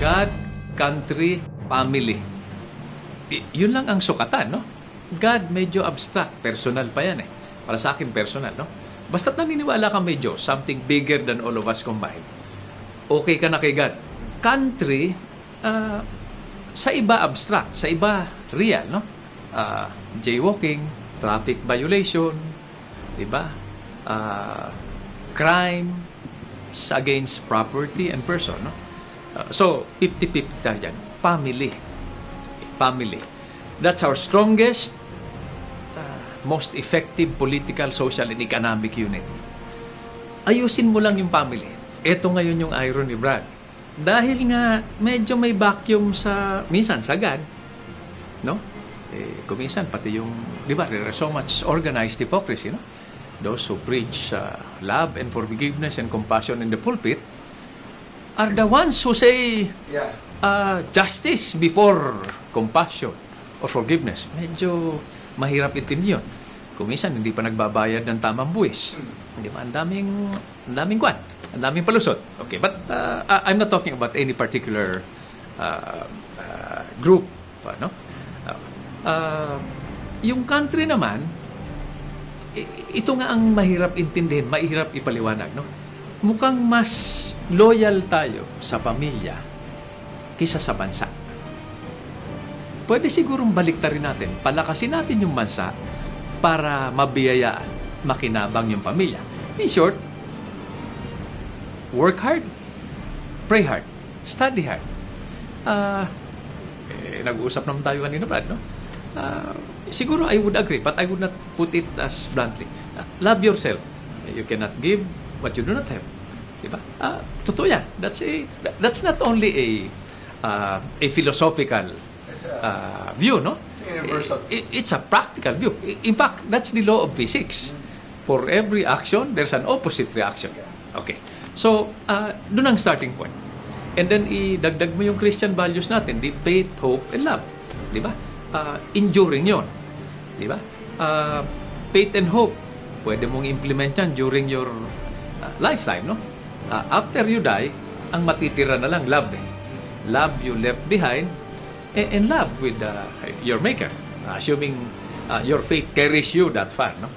God, country, family. Yun lang ang sukatan, no? God, medyo abstract. Personal pa yan eh. Para sa akin, personal, no? Basta't naniniwala ka may Diyos, something bigger than all of us combined, okay ka na kay God. Country, sa iba abstract, sa iba real, no? Jaywalking, traffic violation, di ba? Crime against property and person, no? So, 50-50 tayo dyan. Family. That's our strongest, most effective political, social, and economic unit. Ayusin mo lang yung family. Ito ngayon yung irony, Brad. Dahil nga medyo may vacuum minsan sa God, no? Kuminsan pati yung, di ba, there's so much organized hypocrisy, no? Those who preach love and forgiveness and compassion in the pulpit are the ones who say justice before compassion or forgiveness. Medyo mahirap intindi yun. Kuminsan hindi pa nagbabayad ng tamang buwis. Hindi ba? Ang daming kwan. Ang daming palusot. Okay, but I'm not talking about any particular group. No? Yung country naman, ito nga ang mahirap intindihin, mahirap ipaliwanag. No? Mukhang mas loyal tayo sa pamilya kaysa sa bansa. Pwede sigurong baliktarin natin, palakasin natin yung bansa para mabiyayaan, makinabang yung pamilya. In short, work hard, pray hard, study hard. Nag-uusap naman tayo kanina, Brad, no? Siguro I would agree, but I would not put it as bluntly. Love yourself. You cannot give what you do not have. Diba? Totoo yan. That's not only a philosophical view, no? It's universal. It's a practical view. In fact, that's the law of physics. For every action, there's an opposite reaction. Okay. So, dun ang starting point. And then, idagdag mo yung Christian values natin, the faith, hope, and love. Di ba? Enduring yon. Di ba? Faith and hope, pwede mong implement yan during your lifetime, no? After you die, ang matitira na lang love eh. Love you left behind, and love with your maker, assuming your faith carries you that far, no?